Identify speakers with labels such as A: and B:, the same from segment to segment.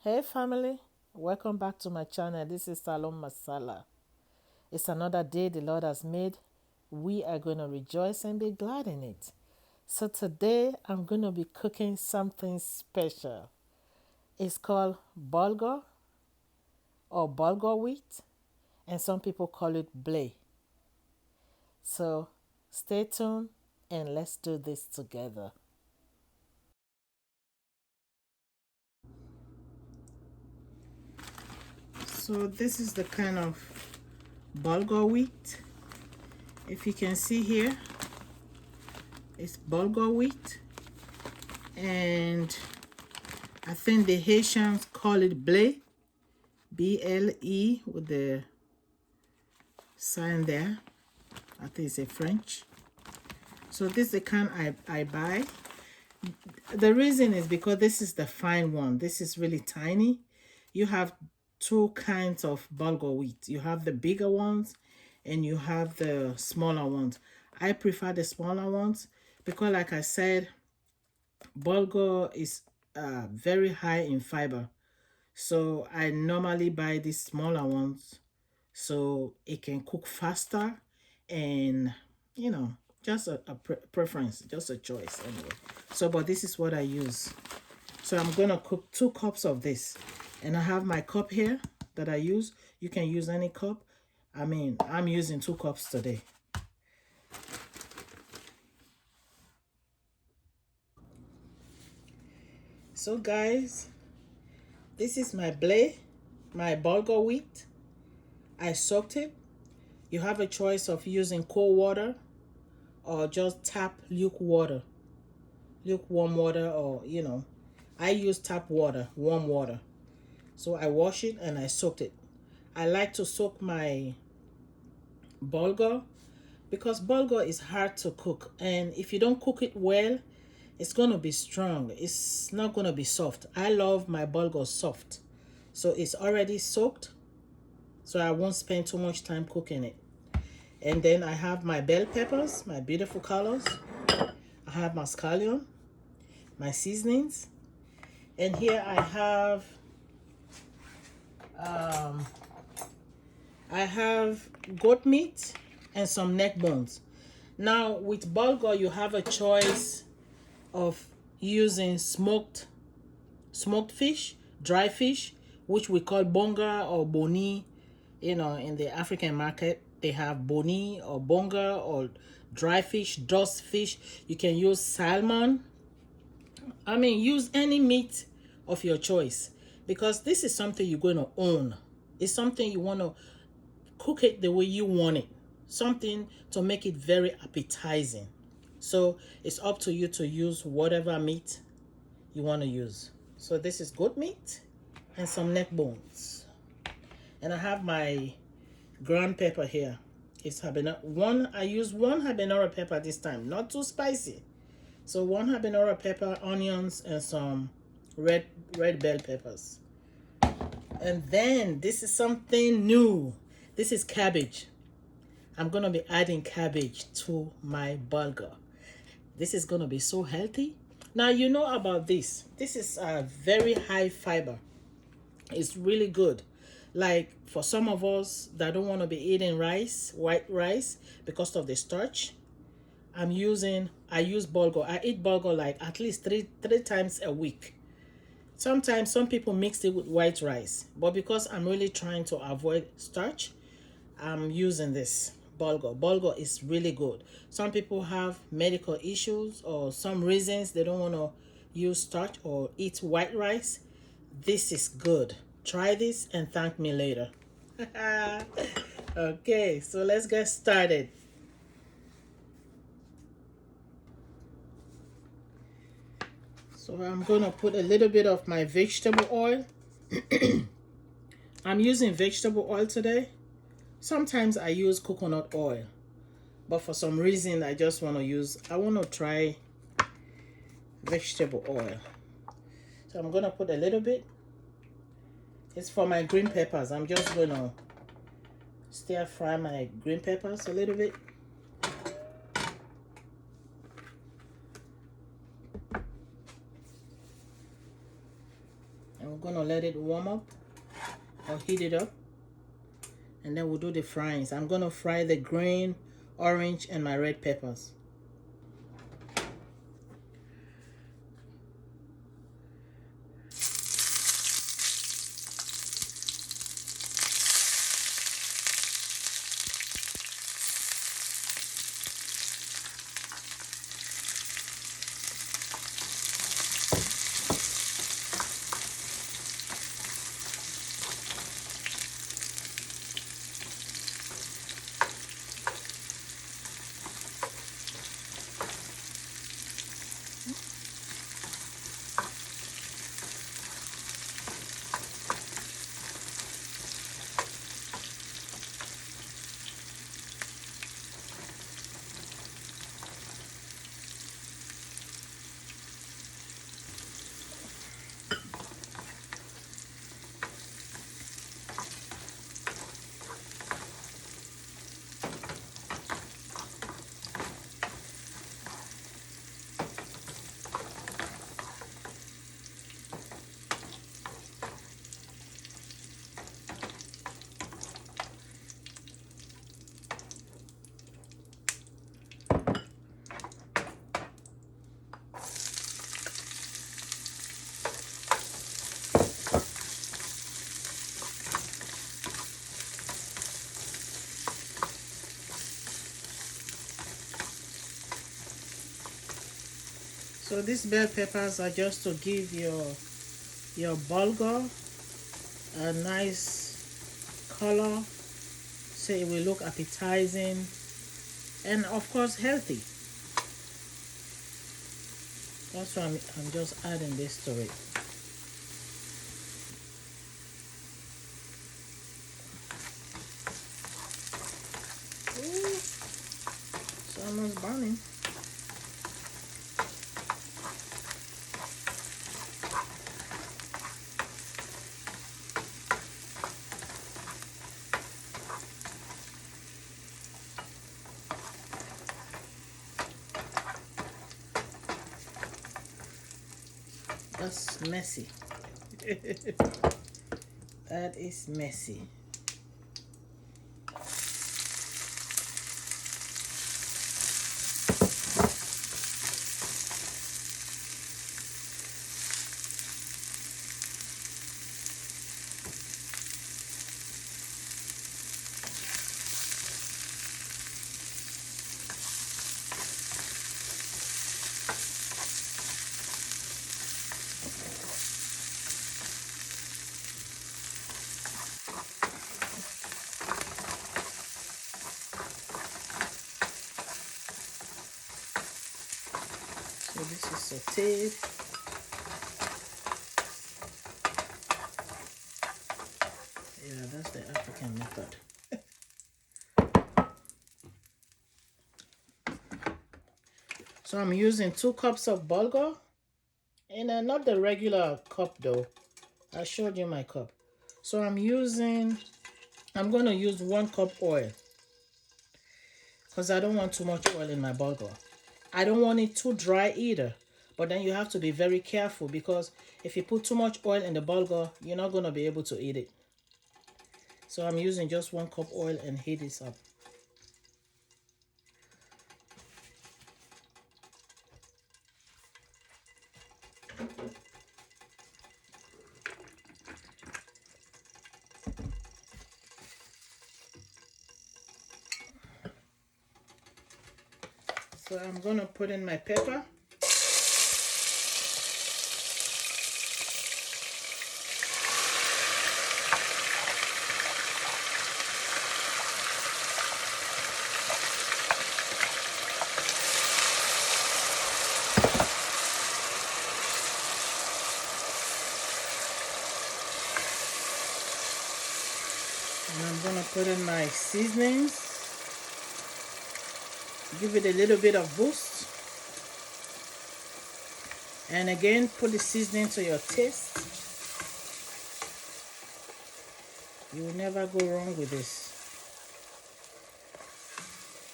A: Hey family, welcome back to my channel. This is Salone Masala. It's another day the Lord has made. We are going to rejoice and be glad in it. So today I'm going to be cooking something special. It's called bulgur or bulgur wheat, and some people call it blé. So stay tuned and let's do this together. So this is the kind of bulgur wheat. If you can see here, it's bulgur wheat, and I think the Haitians call it blé, B-L-E with the sign there. I think it's a French. So this is the kind I buy. The reason is because this is the fine one. This is really tiny. You have two kinds of bulgur wheat. You have the bigger ones and you have the smaller ones. I prefer the smaller ones because, like I said, bulgur is very high in fiber. So I normally buy these smaller ones so it can cook faster, and just a preference, just a choice anyway. So but this is what I use. So I'm gonna cook 2 cups of this, and I have my cup here that I use. You can use any cup. I'm using 2 cups today. So guys, this is my blé, my bulgur wheat. I soaked it. You have a choice of using cold water or just tap lukewarm water, or I use tap water, warm water. So I wash it and I soaked it. I like to soak my bulgur because bulgur is hard to cook, and if you don't cook it well, it's gonna be strong. It's not gonna be soft. I love my bulgur soft. So it's already soaked, so I won't spend too much time cooking it. And then I have my bell peppers, my beautiful colors. I have my scallion, my seasonings, and here um, I have goat meat and some neck bones. Now with bulgur, you have a choice of using smoked fish, dry fish, which we call bonga or boni. In the African market, they have boni or bonga, or dry fish, dust fish. You can use salmon. Use any meat of your choice, because this is something you're going to own. It's something you want to cook it the way you want it. Something to make it very appetizing. So it's up to you to use whatever meat you want to use. So this is goat meat and some neck bones. And I have my ground pepper here. It's habanero. I use one habanero pepper this time, not too spicy. So one habanero pepper, onions, and some red bell peppers. And then this is something new. This is cabbage. I'm gonna be adding cabbage to my bulgur. This is gonna be so healthy. Now you know about this. This is a very high fiber. It's really good. Like for some of us that don't want to be eating white rice because of the starch, I use bulgur. I eat bulgur like at least three times a week. Sometimes some people mix it with white rice, but because I'm really trying to avoid starch, I'm using this bulgur. Bulgur is really good. Some people have medical issues or some reasons they don't want to use starch or eat white rice. This is good. Try this and thank me later. Okay, so let's get started. So I'm gonna put a little bit of my vegetable oil. I'm using vegetable oil today. Sometimes I use coconut oil, but for some reason I want to try vegetable oil. So I'm gonna put a little bit. It's for my green peppers. I'm just gonna stir fry my green peppers a little bit. And we're gonna let it warm up or heat it up, and then we'll do the fryings. I'm gonna fry the green, orange, and my red peppers. So these bell peppers are just to give your bulgur a nice color, so it will look appetizing and of course healthy. That's why I'm just adding this to it. Ooh, it's almost burning. That's messy. That is messy. So this is sauteed. Yeah, that's the African method. So I'm using 2 cups of bulgur, and not the regular cup though. I showed you my cup. So I'm going to use 1 cup oil because I don't want too much oil in my bulgur. I don't want it too dry either. But then you have to be very careful, because if you put too much oil in the bulgur, you're not going to be able to eat it. So I'm using just 1 cup oil and heat this up. So I'm going to put in my pepper. And I'm going to put in my seasonings. Give it a little bit of boost. And again, put the seasoning to your taste. You will never go wrong with this.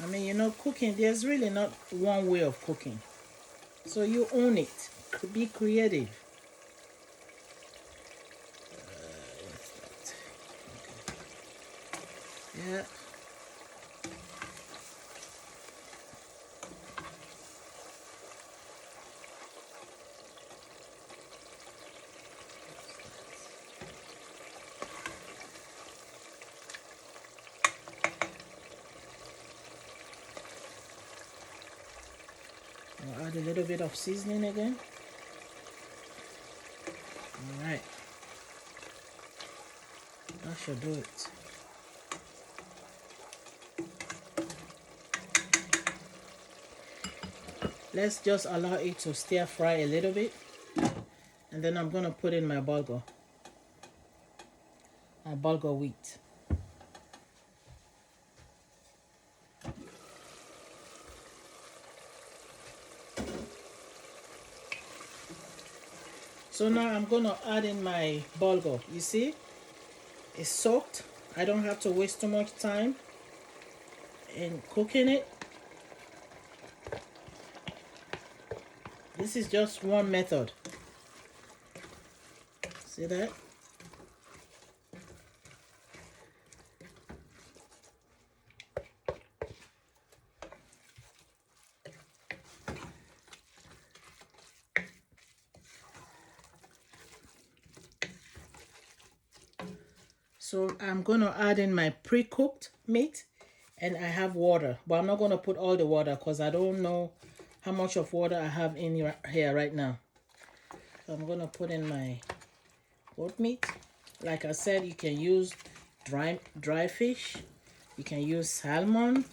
A: I mean, you know, cooking, there's really not one way of cooking. So you own it. Be creative. Yeah. I'll add a little bit of seasoning again. All right. That should do it. Let's just allow it to stir fry a little bit, and then I'm gonna put in my bulgur wheat. So now I'm gonna add in my bulgur. You see, it's soaked. I don't have to waste too much time in cooking it. This is just one method. See that? So I'm gonna add in my pre-cooked meat, and I have water, but I'm not gonna put all the water because I don't know how much of water I have in here right now. So I'm gonna put in my goat meat. Like I said, you can use dry fish, you can use salmon,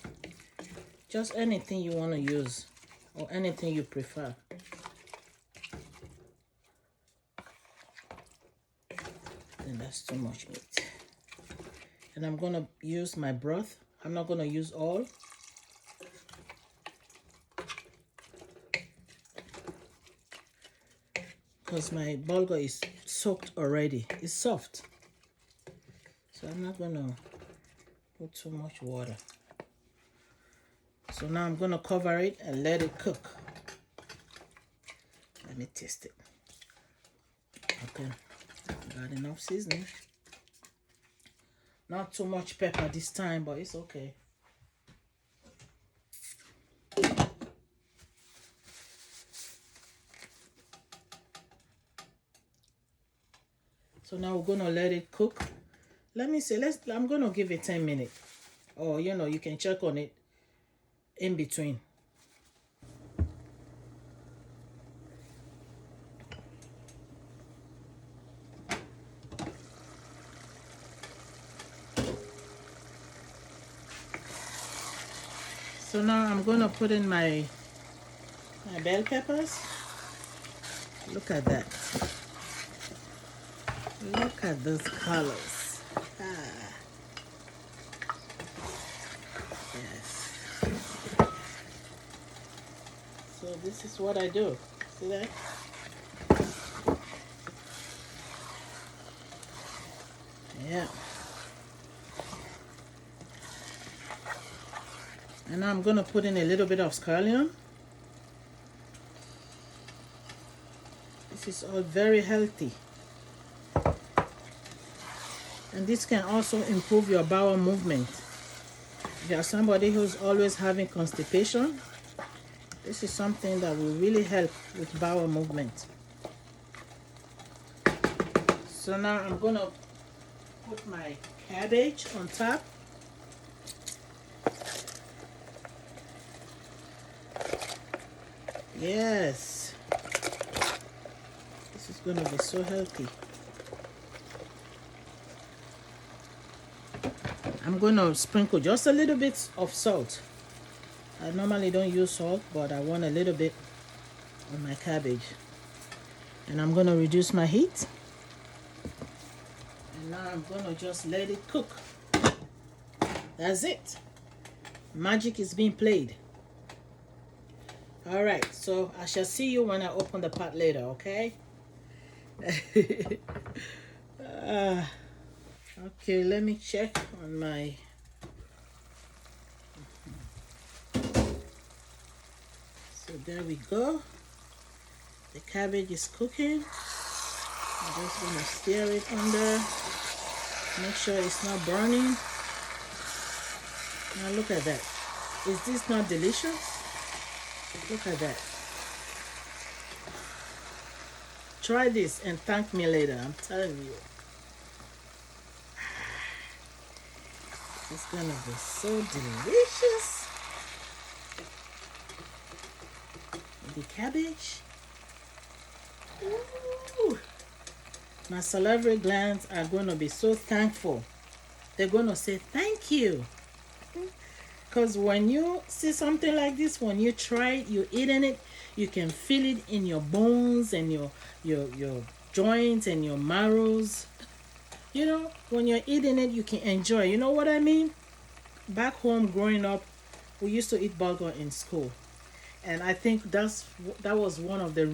A: just anything you want to use or anything you prefer. And that's too much meat. And I'm gonna use my broth. I'm not gonna use all. Because my bulgur is soaked already. It's soft. So I'm not gonna put too much water. So now I'm gonna cover it and let it cook. Let me taste it. Okay, got enough seasoning. Not too much pepper this time, but it's okay. So now we're gonna let it cook. Let me say, I'm gonna give it 10 minutes. Or you can check on it in between. So now I'm gonna put in my bell peppers. Look at that. Look at those colors. Yes. So this is what I do. See that? Yeah. And now I'm gonna put in a little bit of scallion. This is all very healthy. And this can also improve your bowel movement. If you are somebody who's always having constipation, this is something that will really help with bowel movement. So now I'm gonna put my cabbage on top. Yes, this is gonna be so healthy. I'm gonna sprinkle just a little bit of salt. I normally don't use salt, but I want a little bit on my cabbage. And I'm gonna reduce my heat. And now I'm gonna just let it cook. That's it. Magic is being played. All right, so I shall see you when I open the pot later, okay? Okay, let me check on my... So there we go. The cabbage is cooking. I'm just gonna stir it under. Make sure it's not burning. Now look at that. Is this not delicious? Look at that. Try this and thank me later. I'm telling you. It's gonna be so delicious. The cabbage. Ooh. My salivary glands are gonna be so thankful. They're gonna say thank you. Because when you see something like this, when you try it, you're eating it, you can feel it in your bones and your joints and your marrows. You know, when you're eating it, you can enjoy. You know what I mean? Back home growing up, we used to eat bulgur in school. And I think that was one of the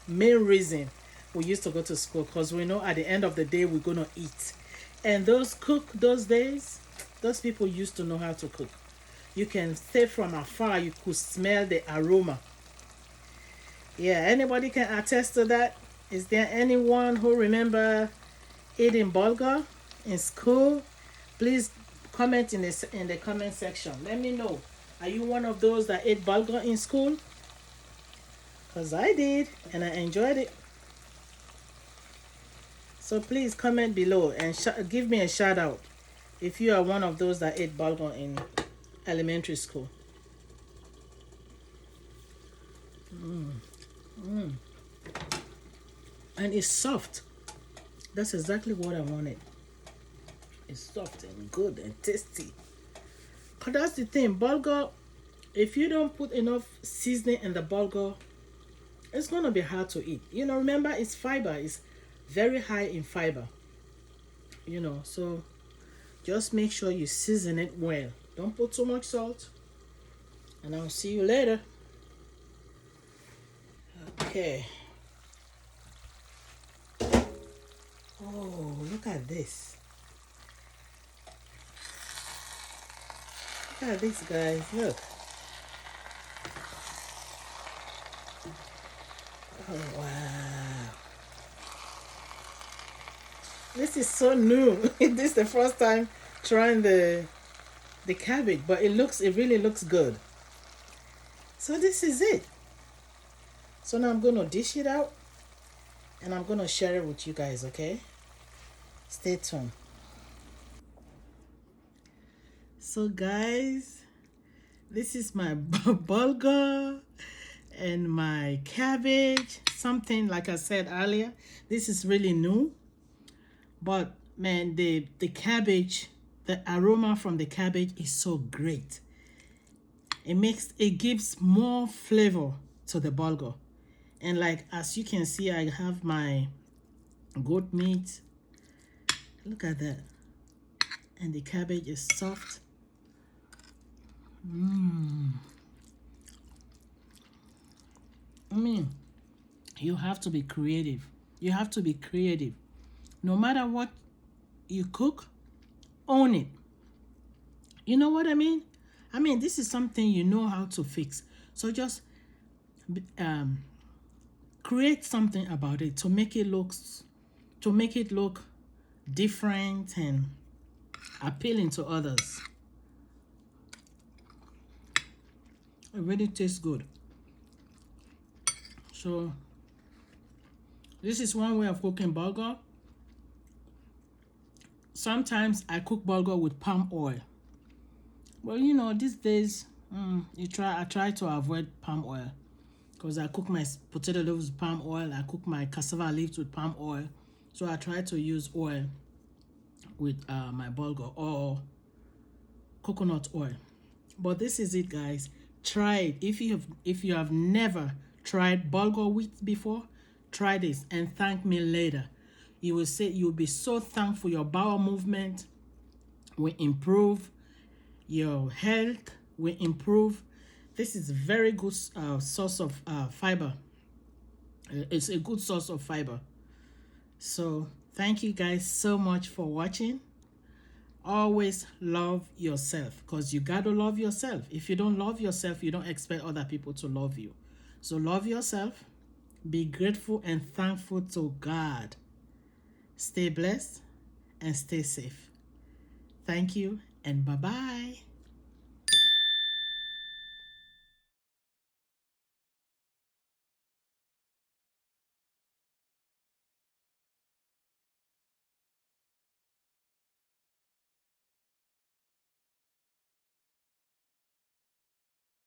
A: main reason we used to go to school, because we know at the end of the day we're gonna eat. And those days, those people used to know how to cook. You can stay from afar, you could smell the aroma. Yeah, anybody can attest to that? Is there anyone who remember eating bulgur in school? Please comment in the comment section. Let me know. Are you one of those that ate bulgur in school? Because I did, and I enjoyed it. So please comment below and give me a shout out if you are one of those that ate bulgur in elementary school. And it's soft. That's exactly what I wanted. It's soft and good and tasty. Because that's the thing, bulgur, if you don't put enough seasoning in the bulgur, it's going to be hard to eat. You know, remember, it's fiber. It's very high in fiber. You know, so just make sure you season it well. Don't put too much salt. And I'll see you later. Okay. Oh, look at this. Look at this, guys. Look. Oh, wow. This is so new. This is the first time trying the cabbage, but it really looks good. So this is it. So now I'm going to dish it out and I'm going to share it with you guys, okay? Stay tuned. So guys, this is my bulgur and my cabbage. Something like I said earlier, this is really new. But man, the cabbage, the aroma from the cabbage is so great. It gives more flavor to the bulgur. And like, as you can see, I have my goat meat. Look at that. And the cabbage is soft. I mean, you have to be creative. You have to be creative. No matter what you cook, own it. You know what I mean? I mean, this is something you know how to fix. So just create something about it to make it look different and appealing to others. It really tastes good. So this is one way of cooking bulgur. Sometimes I cook bulgur with palm oil. Well, you know, these days I try to avoid palm oil, because I cook my potato leaves with palm oil, I cook my cassava leaves with palm oil. So I try to use oil with my bulgur, or coconut oil. But this is it, guys. Try it. If you have never tried bulgur wheat before, try this and thank me later. You will say you'll be so thankful. Your bowel movement will improve, your health will improve. This is a very good source of fiber. It's a good source of fiber. So thank you guys so much for watching. Always love yourself, because you gotta love yourself. If you don't love yourself, you don't expect other people to love you. So love yourself. Be grateful and thankful to God. Stay blessed and stay safe. Thank you and bye-bye.